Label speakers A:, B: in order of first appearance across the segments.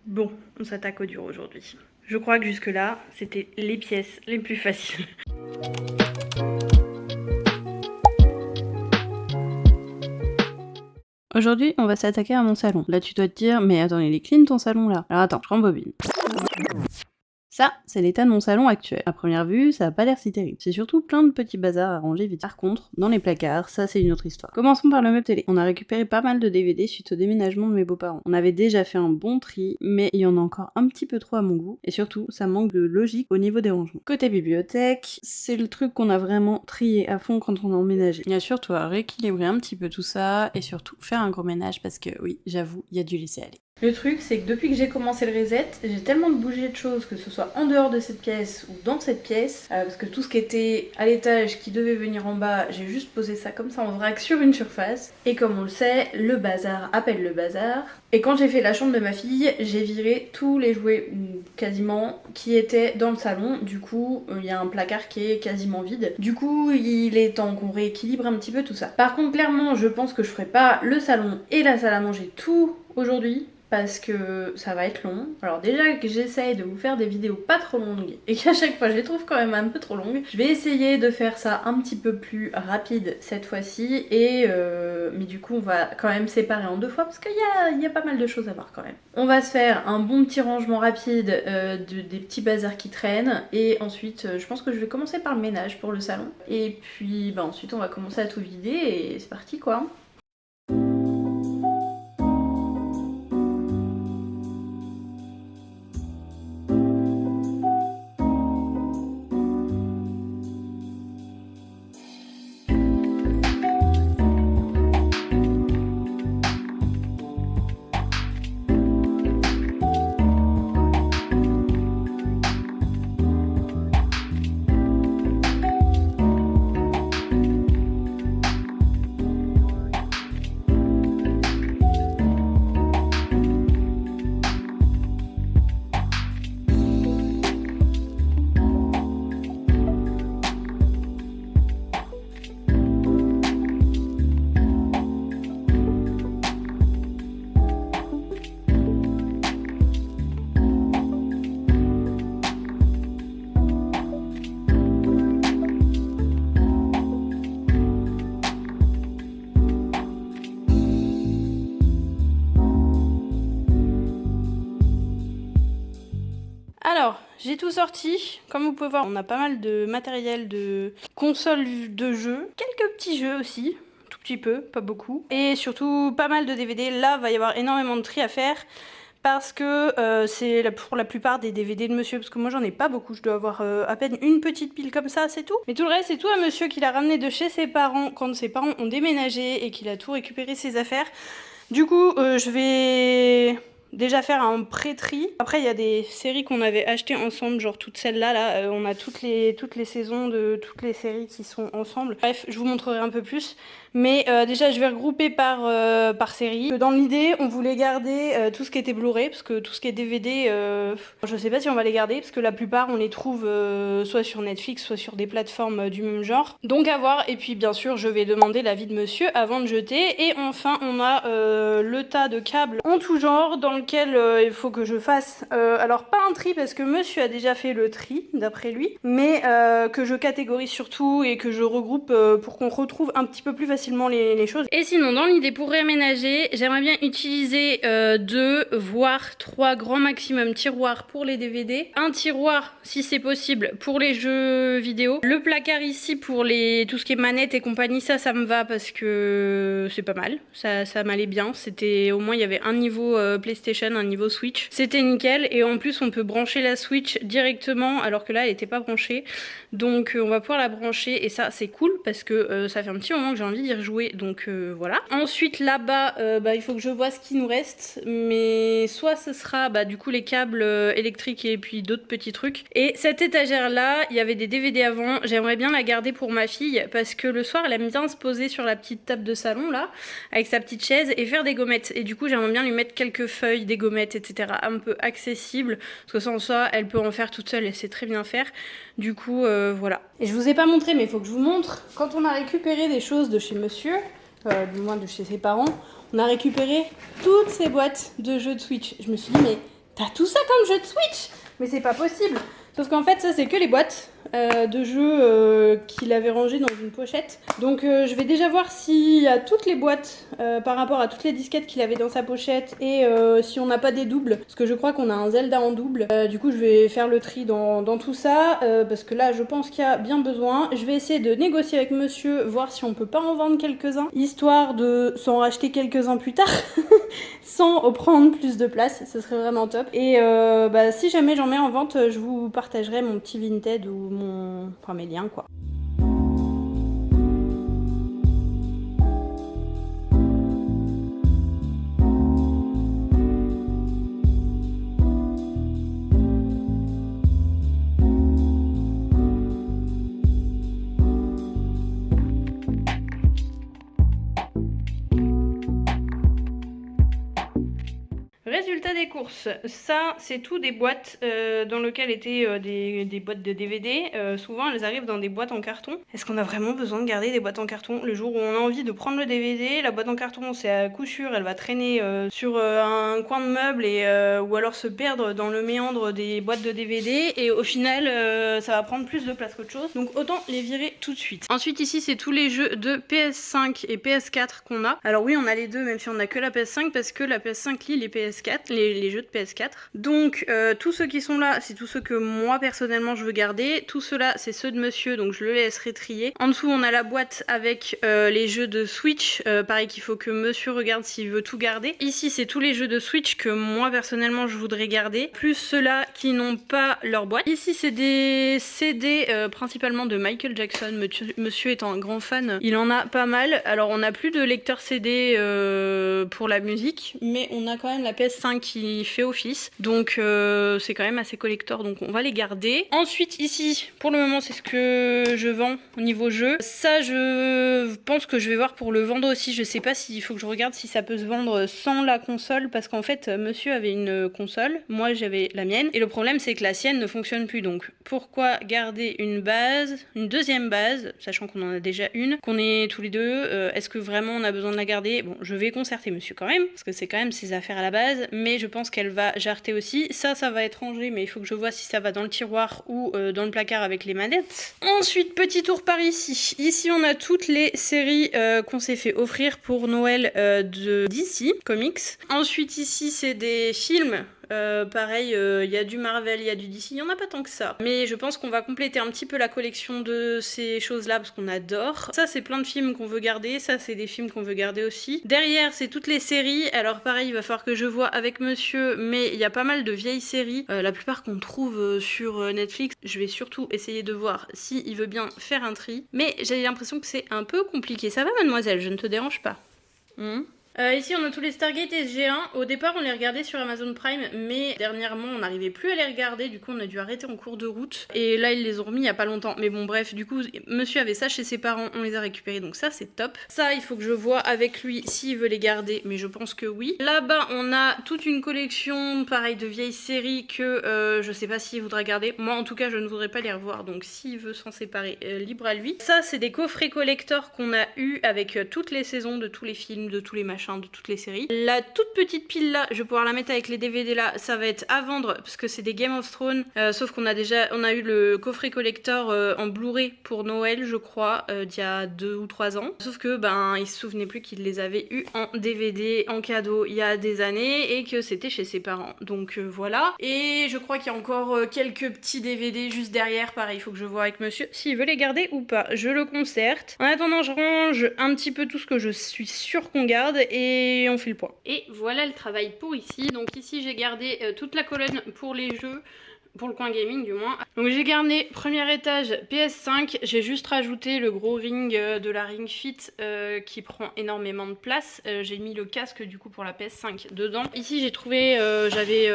A: Bon, on s'attaque au dur aujourd'hui. Je crois que jusque-là, c'était les pièces les plus faciles. Aujourd'hui, on va s'attaquer à mon salon. Là, tu dois te dire, mais attends, il est clean ton salon là. Alors attends, je rembobine. Ça, c'est l'état de mon salon actuel. À première vue, ça a pas l'air si terrible. C'est surtout plein de petits bazars à ranger vite. Par contre, dans les placards, ça c'est une autre histoire. Commençons par le meuble télé. On a récupéré pas mal de DVD suite au déménagement de mes beaux-parents. On avait déjà fait un bon tri, mais il y en a encore un petit peu trop à mon goût. Et surtout, ça manque de logique au niveau des rangements. Côté bibliothèque, c'est le truc qu'on a vraiment trié à fond quand on a emménagé. Bien sûr, toi, rééquilibrer un petit peu tout ça, et surtout faire un gros ménage parce que oui, j'avoue, il y a du laisser aller. Le truc, c'est que depuis que j'ai commencé le reset, j'ai tellement bougé de choses, que ce soit en dehors de cette pièce ou dans cette pièce, parce que tout ce qui était à l'étage, qui devait venir en bas, j'ai juste posé ça comme ça en vrac sur une surface. Et comme on le sait, le bazar appelle le bazar. Et quand j'ai fait la chambre de ma fille, j'ai viré tous les jouets, quasiment, qui étaient dans le salon. Du coup, il y a un placard qui est quasiment vide. Du coup, il est temps qu'on rééquilibre un petit peu tout ça. Par contre, clairement, je pense que je ferai pas le salon et la salle à manger tout aujourd'hui, parce que ça va être long. Alors déjà que j'essaye de vous faire des vidéos pas trop longues et qu'à chaque fois je les trouve quand même un peu trop longues, je vais essayer de faire ça un petit peu plus rapide cette fois-ci mais du coup on va quand même séparer en deux fois parce qu'il y a pas mal de choses à voir quand même. On va se faire un bon petit rangement rapide des petits bazars qui traînent et ensuite je pense que je vais commencer par le ménage pour le salon et puis ensuite on va commencer à tout vider et c'est parti quoi. Alors, j'ai tout sorti. Comme vous pouvez voir, on a pas mal de matériel de consoles de jeux. Quelques petits jeux aussi, tout petit peu, pas beaucoup. Et surtout, pas mal de DVD. Là, va y avoir énormément de tri à faire. Parce que c'est pour la plupart des DVD de monsieur, parce que moi j'en ai pas beaucoup, je dois avoir à peine une petite pile comme ça, c'est tout. Mais tout le reste, c'est tout à monsieur qui l'a ramené de chez ses parents quand ses parents ont déménagé et qu'il a tout récupéré ses affaires. Du coup, je vais déjà faire un pré-tri. Après, il y a des séries qu'on avait achetées ensemble, genre toutes celles-là, là, on a toutes les saisons de toutes les séries qui sont ensemble. Bref, je vous montrerai un peu plus. Mais déjà, je vais regrouper par série. Dans l'idée, on voulait garder tout ce qui était Blu-ray, parce que tout ce qui est DVD, je sais pas si on va les garder, parce que la plupart, on les trouve soit sur Netflix, soit sur des plateformes du même genre. Donc à voir, et puis bien sûr, je vais demander l'avis de monsieur avant de jeter. Et enfin, on a le tas de câbles en tout genre, dans lequel il faut que je fasse, alors pas un tri, parce que monsieur a déjà fait le tri, d'après lui, mais que je catégorise surtout, et que je regroupe pour qu'on retrouve un petit peu plus facilement les choses. Et sinon, dans l'idée, pour réaménager, j'aimerais bien utiliser 2 voire 3 grands maximum tiroirs pour les DVD, un tiroir si c'est possible pour les jeux vidéo, le placard ici pour tout ce qui est manette et compagnie, ça me va parce que c'est pas mal, ça m'allait bien, c'était au moins il y avait un niveau PlayStation, un niveau Switch, c'était nickel. Et en plus on peut brancher la Switch directement alors que là elle était pas branchée, donc on va pouvoir la brancher et ça c'est cool parce que ça fait un petit moment que j'ai envie d'y rejouer, donc voilà. Ensuite là-bas il faut que je vois ce qui nous reste, mais soit ce sera du coup les câbles électriques et puis d'autres petits trucs. Et cette étagère là, il y avait des DVD avant, j'aimerais bien la garder pour ma fille parce que le soir elle aime bien se poser sur la petite table de salon là avec sa petite chaise et faire des gommettes, et du coup j'aimerais bien lui mettre quelques feuilles, des gommettes, etc. un peu accessibles, parce que sans ça elle peut en faire toute seule, elle sait très bien faire. Du coup voilà. Et je vous ai pas montré, mais il faut que je vous montre, quand on a récupéré des choses de chez monsieur, du moins de chez ses parents, on a récupéré toutes ces boîtes de jeux de Switch. Je me suis dit mais t'as tout ça comme jeu de Switch? Mais c'est pas possible. Sauf qu'en fait, ça, c'est que les boîtes de jeux qu'il avait rangées dans une pochette. Donc, je vais déjà voir s'il y a toutes les boîtes par rapport à toutes les disquettes qu'il avait dans sa pochette et si on n'a pas des doubles. Parce que je crois qu'on a un Zelda en double. Du coup, je vais faire le tri dans tout ça parce que là, je pense qu'il y a bien besoin. Je vais essayer de négocier avec monsieur, voir si on peut pas en vendre quelques-uns, histoire de s'en racheter quelques-uns plus tard. Sans prendre plus de place, ce serait vraiment top. Et si jamais j'en mets en vente, je vous partagerai mon petit Vinted ou mes liens quoi. Résultat des courses, ça c'est tout des boîtes dans lesquelles étaient des boîtes de DVD. Souvent elles arrivent dans des boîtes en carton. Est-ce qu'on a vraiment besoin de garder des boîtes en carton? Le jour où on a envie de prendre le DVD, la boîte en carton c'est à coup sûr, elle va traîner sur un coin de meuble ou alors se perdre dans le méandre des boîtes de DVD et au final ça va prendre plus de place qu'autre chose. Donc autant les virer tout de suite. Ensuite ici c'est tous les jeux de PS5 et PS4 qu'on a. Alors oui on a les deux même si on a que la PS5 parce que la PS5 lit les PS4. Les jeux de PS4. Donc tous ceux qui sont là, c'est tous ceux que moi personnellement je veux garder. Tous ceux-là, c'est ceux de monsieur, donc je le laisserai trier. En dessous, on a la boîte avec les jeux de Switch. Pareil qu'il faut que monsieur regarde s'il veut tout garder. Ici, c'est tous les jeux de Switch que moi personnellement je voudrais garder. Plus ceux-là qui n'ont pas leur boîte. Ici, c'est des CD principalement de Michael Jackson. Monsieur étant un grand fan, il en a pas mal. Alors, on n'a plus de lecteur CD pour la musique, mais on a quand même la PS5 qui fait office, donc c'est quand même assez collector, donc on va les garder. Ensuite ici, pour le moment c'est ce que je vends au niveau jeu. Ça je pense que je vais voir pour le vendre aussi, je sais pas s'il faut que je regarde si ça peut se vendre sans la console, parce qu'en fait monsieur avait une console, moi j'avais la mienne, et le problème c'est que la sienne ne fonctionne plus, donc pourquoi garder une deuxième base, sachant qu'on en a déjà une, qu'on est tous les deux, est-ce que vraiment on a besoin de la garder? Bon, je vais concerter monsieur quand même, parce que c'est quand même ses affaires à la base, mais je pense qu'elle va jarter aussi. Ça va être rangé, mais il faut que je vois si ça va dans le tiroir ou dans le placard avec les manettes. Ensuite, petit tour par ici. Ici, on a toutes les séries qu'on s'est fait offrir pour Noël de DC Comics. Ensuite, ici, c'est des films. Pareil, y a du Marvel, il y a du DC, il n'y en a pas tant que ça. Mais je pense qu'on va compléter un petit peu la collection de ces choses-là parce qu'on adore. Ça, c'est plein de films qu'on veut garder. Ça, c'est des films qu'on veut garder aussi. Derrière, c'est toutes les séries. Alors pareil, il va falloir que je vois avec monsieur, mais il y a pas mal de vieilles séries. La plupart qu'on trouve sur Netflix. Je vais surtout essayer de voir s'il veut bien faire un tri. Mais j'ai l'impression que c'est un peu compliqué. Ça va, mademoiselle? Je ne te dérange pas. Ici on a tous les Stargate SG1. Au départ on les regardait sur Amazon Prime, mais dernièrement on n'arrivait plus à les regarder, du coup on a dû arrêter en cours de route. Et là ils les ont remis il y a pas longtemps. Mais bon bref, du coup monsieur avait ça chez ses parents, on les a récupérés, donc ça c'est top. Ça il faut que je vois avec lui s'il veut les garder, mais je pense que oui. Là-bas on a toute une collection pareil de vieilles séries que je sais pas s'il voudra garder. Moi en tout cas je ne voudrais pas les revoir, donc s'il veut s'en séparer, libre à lui. Ça c'est des coffrets collector qu'on a eu avec toutes les saisons de tous les films, de tous les machins, de toutes les séries. La toute petite pile là, je vais pouvoir la mettre avec les DVD là, ça va être à vendre parce que c'est des Game of Thrones, sauf qu'on a eu le coffret collector en Blu-ray pour Noël je crois, d'il y a 2 ou 3 ans, sauf que il se souvenait plus qu'il les avait eu en DVD, en cadeau il y a des années et que c'était chez ses parents, donc voilà. Et je crois qu'il y a encore quelques petits DVD juste derrière, pareil il faut que je vois avec monsieur s'il veut les garder ou pas, je le concerte. En attendant je range un petit peu tout ce que je suis sûre qu'on garde et on fait le point. Et voilà le travail pour ici. Donc ici j'ai gardé toute la colonne pour les jeux, pour le coin gaming du moins. Donc j'ai gardé premier étage PS5, j'ai juste rajouté le gros ring de la Ring Fit qui prend énormément de place. J'ai mis le casque du coup pour la PS5 dedans. Ici j'ai trouvé, j'avais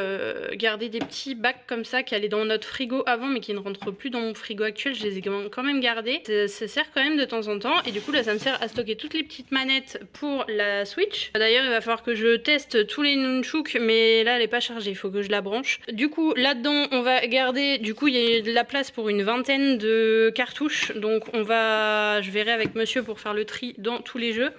A: gardé des petits bacs comme ça qui allaient dans notre frigo avant mais qui ne rentrent plus dans mon frigo actuel, je les ai quand même gardés. Ça sert quand même de temps en temps et du coup là ça me sert à stocker toutes les petites manettes pour la Switch. D'ailleurs il va falloir que je teste tous les nunchuk, mais là elle est pas chargée, il faut que je la branche. Du coup là-dedans on va garder, du coup il y a de la place pour une vingtaine de cartouches, donc je verrai avec monsieur pour faire le tri dans tous les jeux.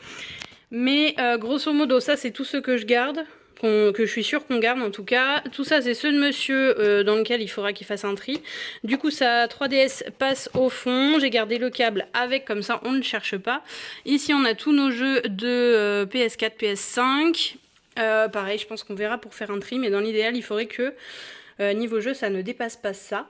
A: Mais grosso modo ça c'est tout ce que je garde que je suis sûre qu'on garde en tout cas. Tout ça c'est ceux de monsieur dans lequel il faudra qu'il fasse un tri. Du coup sa 3DS passe au fond. J'ai gardé le câble avec, comme ça on ne cherche pas. Ici on a tous nos jeux de PS4, PS5. Pareil, je pense qu'on verra pour faire un tri, mais dans l'idéal il faudrait que niveau jeu ça ne dépasse pas ça,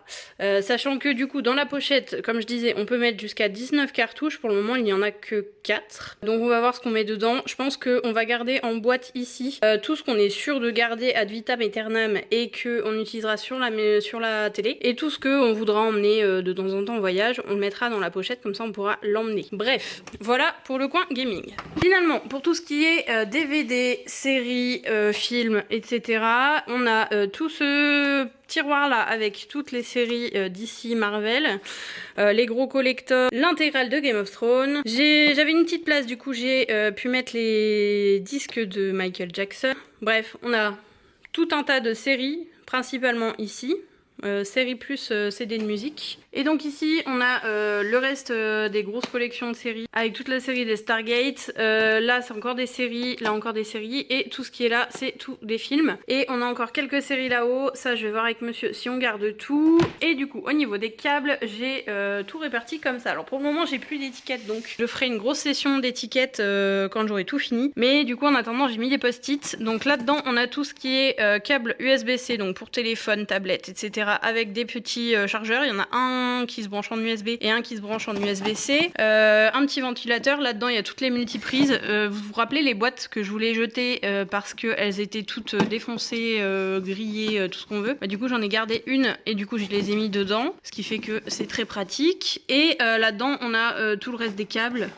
A: sachant que du coup dans la pochette comme je disais on peut mettre jusqu'à 19 cartouches. Pour le moment il n'y en a que 4, donc on va voir ce qu'on met dedans. Je pense qu'on va garder en boîte ici tout ce qu'on est sûr de garder ad vitam aeternam et qu'on utilisera sur la télé, et tout ce qu'on voudra emmener de temps en temps en voyage on le mettra dans la pochette, comme ça on pourra l'emmener. Bref, voilà pour le coin gaming. Finalement pour tout ce qui est DVD, séries, films, etc. on a tout ce tiroir là avec toutes les séries d'ici Marvel, les gros collectors, l'intégrale de Game of Thrones. J'avais une petite place, du coup j'ai pu mettre les disques de Michael Jackson. Bref, on a tout un tas de séries, principalement ici. Série plus CD de musique. Et donc ici on a le reste des grosses collections de séries avec toute la série des Stargate. Là c'est encore des séries, là encore des séries, et tout ce qui est là c'est tout des films. Et on a encore quelques séries là-haut, ça je vais voir avec monsieur si on garde tout. Et du coup au niveau des câbles j'ai tout réparti comme ça. Alors pour le moment j'ai plus d'étiquettes, donc je ferai une grosse session d'étiquettes quand j'aurai tout fini. Mais du coup en attendant j'ai mis des post-it. Donc là-dedans on a tout ce qui est câble USB-C, donc pour téléphone, tablette, etc. avec des petits chargeurs. Il y en a un qui se branche en USB et un qui se branche en USB-C. Un petit ventilateur. Là-dedans, il y a toutes les multiprises. Vous vous rappelez les boîtes que je voulais jeter parce qu'elles étaient toutes défoncées, grillées, tout ce qu'on veut. Bah, du coup, j'en ai gardé une et du coup, je les ai mis dedans. Ce qui fait que c'est très pratique. Et là-dedans, on a tout le reste des câbles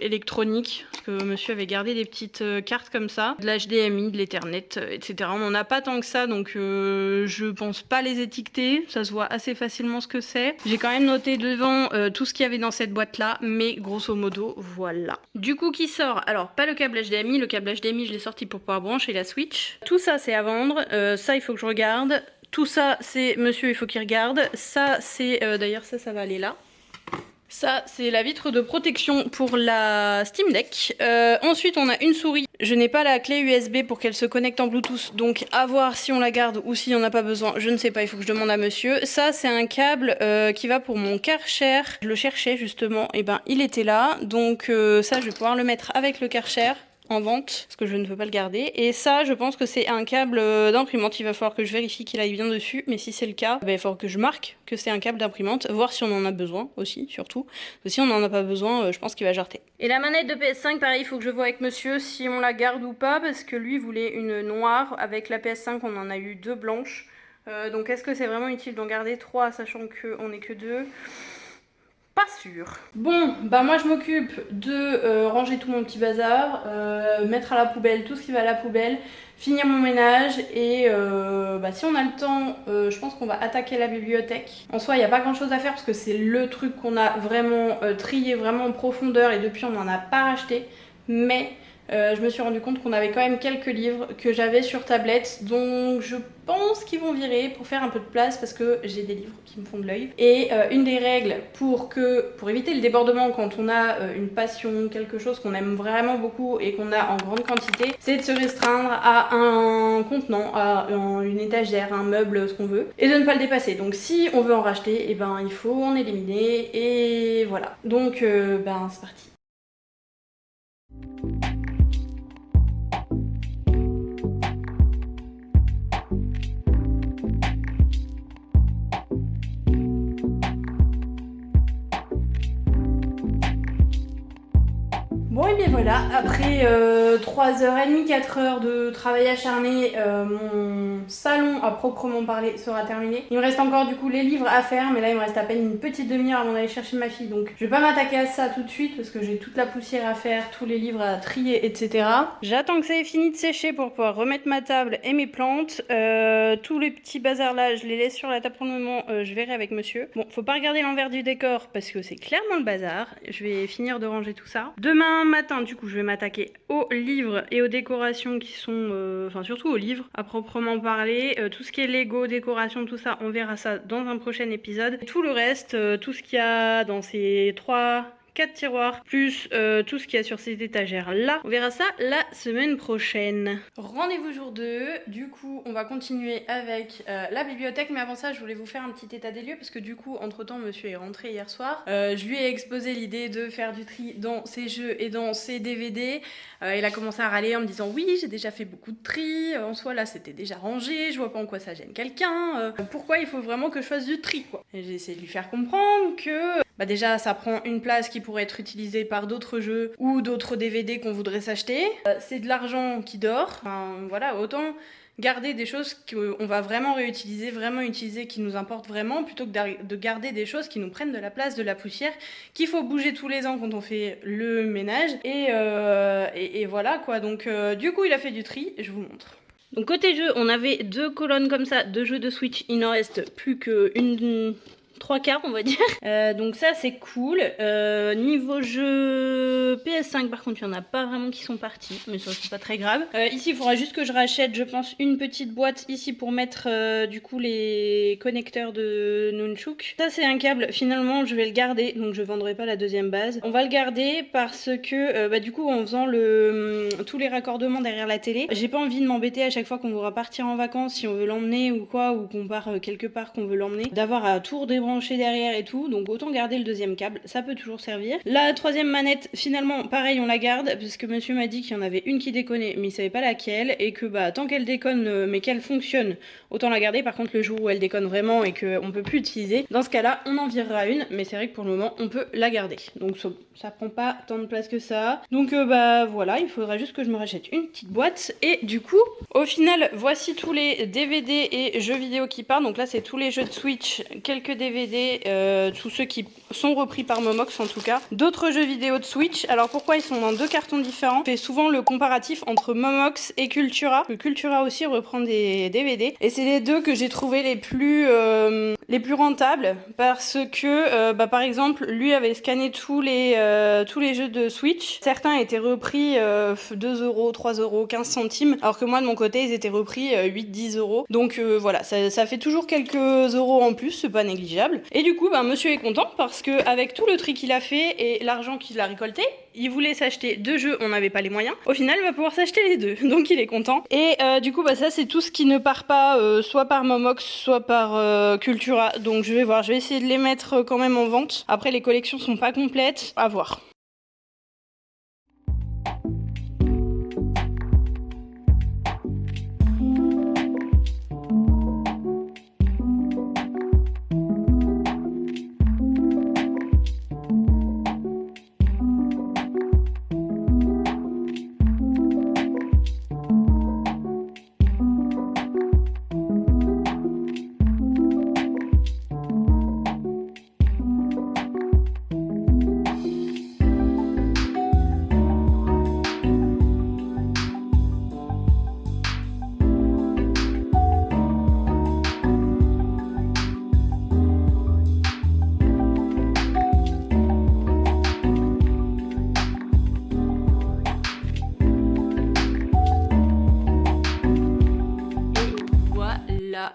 A: électroniques. Parce que monsieur avait gardé des petites cartes comme ça. De l'HDMI, de l'Ethernet, etc. On n'en a pas tant que ça, donc je pense pas les étiqueter, ça se voit assez facilement ce que c'est. J'ai quand même noté devant tout ce qu'il y avait dans cette boîte là, mais grosso modo voilà. Du coup qui sort, alors pas le câble HDMI, le câble HDMI je l'ai sorti pour pouvoir brancher la Switch. Tout ça c'est à vendre, ça il faut que je regarde. Tout ça c'est monsieur il faut qu'il regarde. Ça c'est d'ailleurs ça va aller là. Ça, c'est la vitre de protection pour la Steam Deck. Ensuite, on a une souris. Je n'ai pas la clé USB pour qu'elle se connecte en Bluetooth, donc à voir si on la garde ou si on n'a pas besoin. Je ne sais pas, il faut que je demande à monsieur. Ça, c'est un câble qui va pour mon Karcher. Je le cherchais justement, et ben il était là. Donc ça, je vais pouvoir le mettre avec le Karcher en vente, parce que je ne veux pas le garder. Et ça, je pense que c'est un câble d'imprimante. Il va falloir que je vérifie qu'il aille bien dessus, mais si c'est le cas, ben, il va falloir que je marque que c'est un câble d'imprimante, voir si on en a besoin aussi, surtout. Parce que si on n'en a pas besoin, je pense qu'il va jarter. Et la manette de PS5, pareil, il faut que je vois avec monsieur si on la garde ou pas, parce que lui voulait une noire. Avec la PS5, on en a eu 2 blanches. Donc est-ce que c'est vraiment utile d'en garder 3, sachant qu'on n'est que 2 ? Pas sûr. Bon, bah moi je m'occupe de ranger tout mon petit bazar, mettre à la poubelle tout ce qui va à la poubelle, finir mon ménage et bah, si on a le temps, je pense qu'on va attaquer la bibliothèque. En soi, il n'y a pas grand chose à faire parce que c'est le truc qu'on a vraiment trié vraiment en profondeur et depuis on n'en a pas racheté. Mais je me suis rendu compte qu'on avait quand même quelques livres que j'avais sur tablette, donc je pense qu'ils vont virer pour faire un peu de place parce que j'ai des livres qui me font de l'œil. Et une des règles pour éviter le débordement quand on a une passion, quelque chose qu'on aime vraiment beaucoup et qu'on a en grande quantité, c'est de se restreindre à un contenant, à une étagère, un meuble, ce qu'on veut, et de ne pas le dépasser. Donc si on veut en racheter, et ben il faut en éliminer et voilà. Donc ben c'est parti. Bon et bien voilà, après 3h30, 4h de travail acharné, mon salon à proprement parler sera terminé. Il me reste encore du coup les livres à faire, mais là il me reste à peine une petite demi-heure avant d'aller chercher ma fille, donc je vais pas m'attaquer à ça tout de suite parce que j'ai toute la poussière à faire, tous les livres à trier, etc. J'attends que ça ait fini de sécher pour pouvoir remettre ma table et mes plantes. Tous les petits bazars là, je les laisse sur la table pour le moment, je verrai avec monsieur. Bon, faut pas regarder l'envers du décor parce que c'est clairement le bazar. Je vais finir de ranger tout ça. Demain matin, du coup, je vais m'attaquer aux livres et aux décorations qui sont... Enfin, surtout aux livres, à proprement parler. Tout ce qui est Lego, décoration, tout ça, on verra ça dans un prochain épisode. Tout le reste, tout ce qu'il y a dans ces 3-4 4 tiroirs, plus tout ce qu'il y a sur ces étagères là. On verra ça la semaine prochaine. Rendez-vous jour 2, du coup on va continuer avec la bibliothèque, mais avant ça je voulais vous faire un petit état des lieux parce que du coup entre temps monsieur est rentré hier soir. Je lui ai exposé l'idée de faire du tri dans ses jeux et dans ses DVD. Il a commencé à râler en me disant oui j'ai déjà fait beaucoup de tri, en soi là c'était déjà rangé, je vois pas en quoi ça gêne quelqu'un, pourquoi il faut vraiment que je fasse du tri quoi. Et j'ai essayé de lui faire comprendre que déjà ça prend une place qui pourrait être utilisée par d'autres jeux ou d'autres DVD qu'on voudrait s'acheter, c'est de l'argent qui dort, enfin voilà, autant garder des choses qu'on va vraiment réutiliser, vraiment utiliser, qui nous importent vraiment, plutôt que de garder des choses qui nous prennent de la place, de la poussière, qu'il faut bouger tous les ans quand on fait le ménage. Et voilà quoi, donc du coup il a fait du tri, je vous montre. Donc côté jeu, on avait 2 colonnes comme ça, 2 jeux de Switch, il n'en reste plus qu'une... 3/4 on va dire. Donc ça c'est cool. Niveau jeu PS5 par contre il n'y en a pas vraiment qui sont partis, mais ça c'est pas très grave. Ici il faudra juste que je rachète je pense une petite boîte ici pour mettre du coup les connecteurs de Nunchuk. Ça c'est un câble, finalement je vais le garder, donc je vendrai pas la deuxième base. On va le garder parce que du coup en faisant tous les raccordements derrière la télé, j'ai pas envie de m'embêter à chaque fois qu'on voudra partir en vacances, si on veut l'emmener ou quoi, ou qu'on part quelque part qu'on veut l'emmener, d'avoir à tout redébrancher derrière et tout, donc autant garder le deuxième câble, ça peut toujours servir. La troisième manette, finalement pareil on la garde, parce que monsieur m'a dit qu'il y en avait une qui déconnait mais il savait pas laquelle, et que tant qu'elle déconne mais qu'elle fonctionne, autant la garder. Par contre le jour où elle déconne vraiment et qu'on peut plus utiliser, dans ce cas là on en virera une, mais c'est vrai que pour le moment on peut la garder, donc ça prend pas tant de place que ça, donc voilà, il faudra juste que je me rachète une petite boîte. Et du coup au final voici tous les DVD et jeux vidéo qui partent. Donc là c'est tous les jeux de Switch, quelques DVD, tous ceux qui sont repris par Momox en tout cas, d'autres jeux vidéo de Switch. Alors pourquoi ils sont dans 2 cartons différents? Je fais souvent le comparatif entre Momox et Cultura, que Cultura aussi reprend des DVD, et c'est les deux que j'ai trouvé les plus rentables, parce que par exemple lui avait scanné tous les jeux de Switch, certains étaient repris 2 euros, 3 euros, 15 centimes, alors que moi de mon côté ils étaient repris 8-10 euros, donc voilà, ça fait toujours quelques euros en plus, c'est pas négligeable. Et du coup monsieur est content parce que avec tout le tri qu'il a fait et l'argent qu'il a récolté, il voulait s'acheter 2 jeux, on n'avait pas les moyens, au final il va pouvoir s'acheter les 2, donc il est content. Et du coup ça c'est tout ce qui ne part pas soit par Momox soit par Cultura, donc je vais voir, je vais essayer de les mettre quand même en vente. Après les collections sont pas complètes, à voir.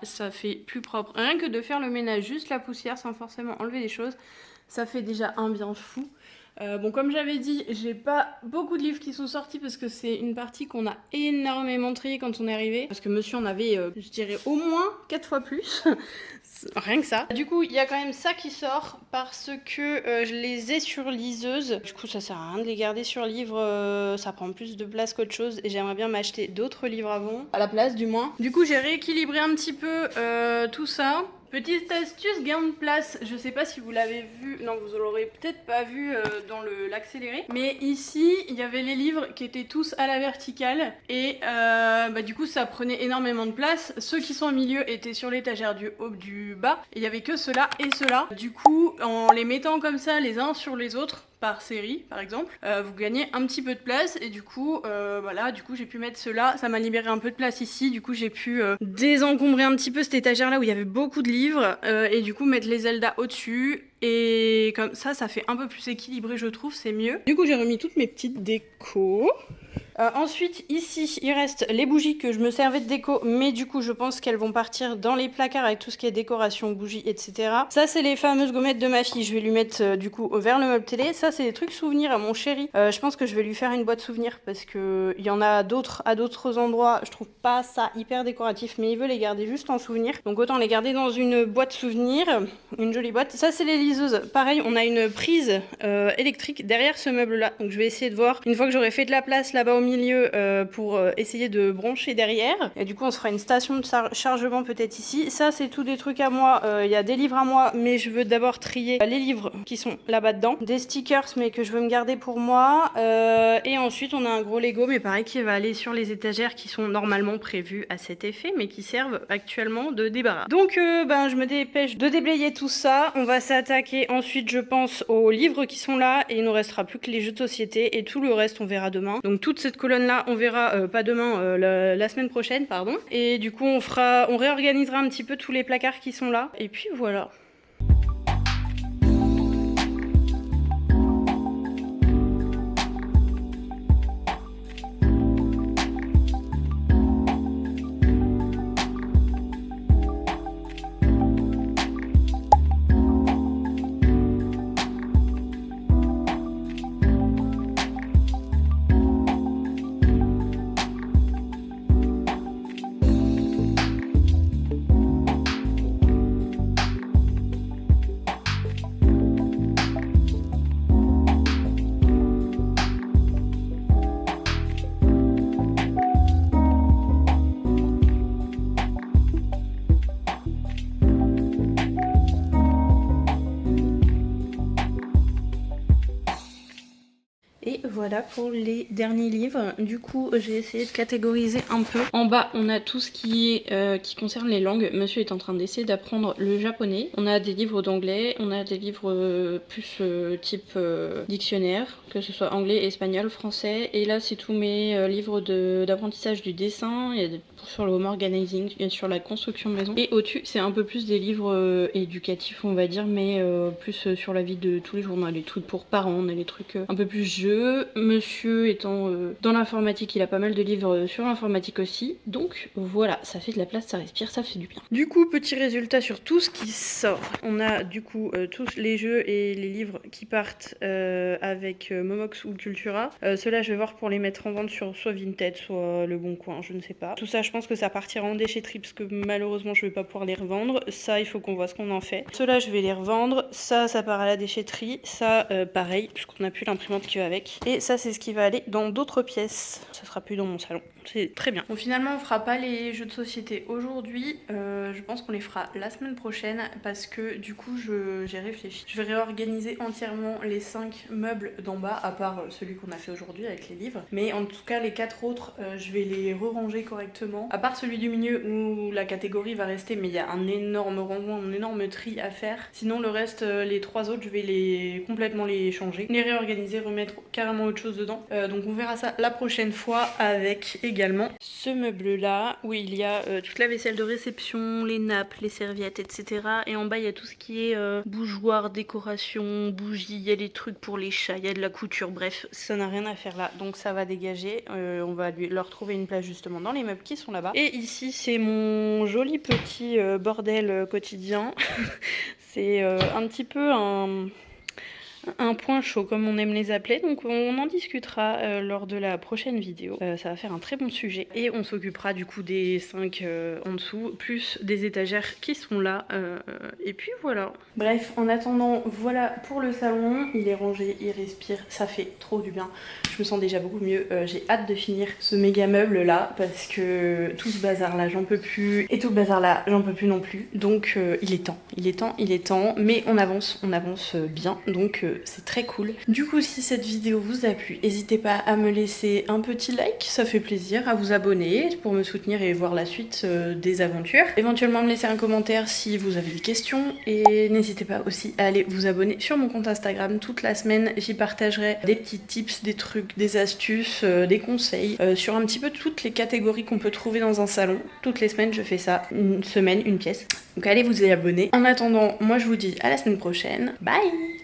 A: Ça fait plus propre, rien que de faire le ménage, juste la poussière sans forcément enlever les choses, ça fait déjà un bien fou. Bon, comme j'avais dit, j'ai pas beaucoup de livres qui sont sortis parce que c'est une partie qu'on a énormément triée quand on est arrivé, parce que monsieur en avait je dirais au moins 4 fois plus. Rien que ça. Du coup il y a quand même ça qui sort parce que je les ai sur liseuse, du coup ça sert à rien de les garder sur livre, ça prend plus de place qu'autre chose, et j'aimerais bien m'acheter d'autres livres avant, à la place du moins. Du coup j'ai rééquilibré un petit peu tout ça. Petite astuce gain de place, je sais pas si vous l'avez vu, non vous l'aurez peut-être pas vu dans l'accéléré, mais ici il y avait les livres qui étaient tous à la verticale et du coup ça prenait énormément de place. Ceux qui sont au milieu étaient sur l'étagère du haut, du bas, et il y avait que ceux-là et ceux-là. Du coup en les mettant comme ça les uns sur les autres, par série par exemple, vous gagnez un petit peu de place, et du coup voilà, du coup j'ai pu mettre cela, ça m'a libéré un peu de place ici, du coup j'ai pu désencombrer un petit peu cette étagère là où il y avait beaucoup de livres, et du coup mettre les Zelda au dessus, et comme ça ça fait un peu plus équilibré je trouve, c'est mieux. Du coup j'ai remis toutes mes petites décos. Ensuite, ici, il reste les bougies que je me servais de déco, mais du coup, je pense qu'elles vont partir dans les placards avec tout ce qui est décoration, bougies, etc. Ça, c'est les fameuses gommettes de ma fille. Je vais lui mettre, du coup, vers le meuble télé. Ça, c'est des trucs souvenirs à mon chéri. Je pense que je vais lui faire une boîte souvenir parce que il y en a d'autres à d'autres endroits. Je trouve pas ça hyper décoratif, mais il veut les garder juste en souvenir. Donc, autant les garder dans une boîte souvenir, une jolie boîte. Ça, c'est les liseuses. Pareil, on a une prise électrique derrière ce meuble-là. Donc, je vais essayer de voir, une fois que j'aurai fait de la place là-bas au milieu, pour essayer de brancher derrière. Et du coup, on se fera une station de chargement peut-être ici. Ça, c'est tout des trucs à moi. Il y a des livres à moi, mais je veux d'abord trier les livres qui sont là-bas dedans. Des stickers, mais que je veux me garder pour moi. Et ensuite, on a un gros Lego, mais pareil, qui va aller sur les étagères qui sont normalement prévues à cet effet, mais qui servent actuellement de débarras. Donc, je me dépêche de déblayer tout ça. On va s'attaquer ensuite, je pense, aux livres qui sont là. Et il nous restera plus que les jeux de société. Et tout le reste, on verra demain. Donc, toute cette colonne-là, on verra pas demain, la semaine prochaine, pardon. Et du coup, on réorganisera un petit peu tous les placards qui sont là. Et puis voilà. Et voilà pour les derniers livres. Du coup, j'ai essayé de catégoriser un peu. En bas, on a tout ce qui concerne les langues. Monsieur est en train d'essayer d'apprendre le japonais. On a des livres d'anglais, on a des livres plus type dictionnaire, que ce soit anglais, espagnol, français. Et là, c'est tous mes livres d'apprentissage du dessin. Il y a sur le home organizing, sur la construction de maison. Et au-dessus, c'est un peu plus des livres éducatifs, on va dire, mais plus sur la vie de tous les jours. On a les trucs pour parents, on a les trucs un peu plus jeux. Monsieur étant dans l'informatique, il a pas mal de livres sur l'informatique aussi. Donc voilà, ça fait de la place, ça respire, ça fait du bien. Du coup, petit résultat sur tout ce qui sort. On a du coup tous les jeux et les livres qui partent avec Momox ou Cultura. Ceux-là, je vais voir pour les mettre en vente sur soit Vinted, soit Le Bon Coin, je ne sais pas. Tout ça, je pense que ça partira en déchetterie parce que malheureusement, je vais pas pouvoir les revendre. Ça, il faut qu'on voit ce qu'on en fait. Ceux-là, je vais les revendre. Ça part à la déchetterie. Ça, pareil, puisqu'on n'a plus l'imprimante qui va avec. Et ça, c'est ce qui va aller dans d'autres pièces. Ça sera plus dans mon salon. C'est très bien. Bon, finalement, on fera pas les jeux de société aujourd'hui. Je pense qu'on les fera la semaine prochaine parce que du coup, j'ai réfléchi. Je vais réorganiser entièrement les 5 meubles d'en bas, à part celui qu'on a fait aujourd'hui avec les livres. Mais en tout cas, les 4 autres, je vais les re-ranger correctement. À part celui du milieu où la catégorie va rester, mais il y a un énorme rangement, un énorme tri à faire. Sinon, le reste, les 3 autres, je vais complètement les changer, les réorganiser, remettre carrément autre chose dedans. Donc on verra ça la prochaine fois avec également ce meuble là où il y a toute la vaisselle de réception, les nappes, les serviettes, etc. Et en bas il y a tout ce qui est bougeoir, décoration, bougies, il y a des trucs pour les chats, il y a de la couture, bref, ça n'a rien à faire là. Donc ça va dégager, on va leur trouver une place justement dans les meubles qui sont là-bas. Et ici c'est mon joli petit bordel quotidien. C'est un petit peu un point chaud comme on aime les appeler, donc on en discutera lors de la prochaine vidéo. Ça va faire un très bon sujet et on s'occupera du coup des 5 en dessous plus des étagères qui sont là et puis voilà. Bref, en attendant, voilà pour le salon, il est rangé, il respire, ça fait trop du bien. Je me sens déjà beaucoup mieux. J'ai hâte de finir ce méga meuble là parce que tout ce bazar là j'en peux plus et tout le bazar là j'en peux plus non plus, donc il est temps, mais on avance bien, donc c'est très cool. Du coup, si cette vidéo vous a plu, n'hésitez pas à me laisser un petit like, ça fait plaisir, à vous abonner pour me soutenir et voir la suite des aventures. Éventuellement me laisser un commentaire si vous avez des questions et n'hésitez pas aussi à aller vous abonner sur mon compte Instagram. Toute la semaine, j'y partagerai des petits tips, des trucs, des astuces, des conseils sur un petit peu toutes les catégories qu'on peut trouver dans un salon. Toutes les semaines, je fais ça, une semaine, une pièce. Donc allez vous y abonner. En attendant, moi je vous dis à la semaine prochaine. Bye!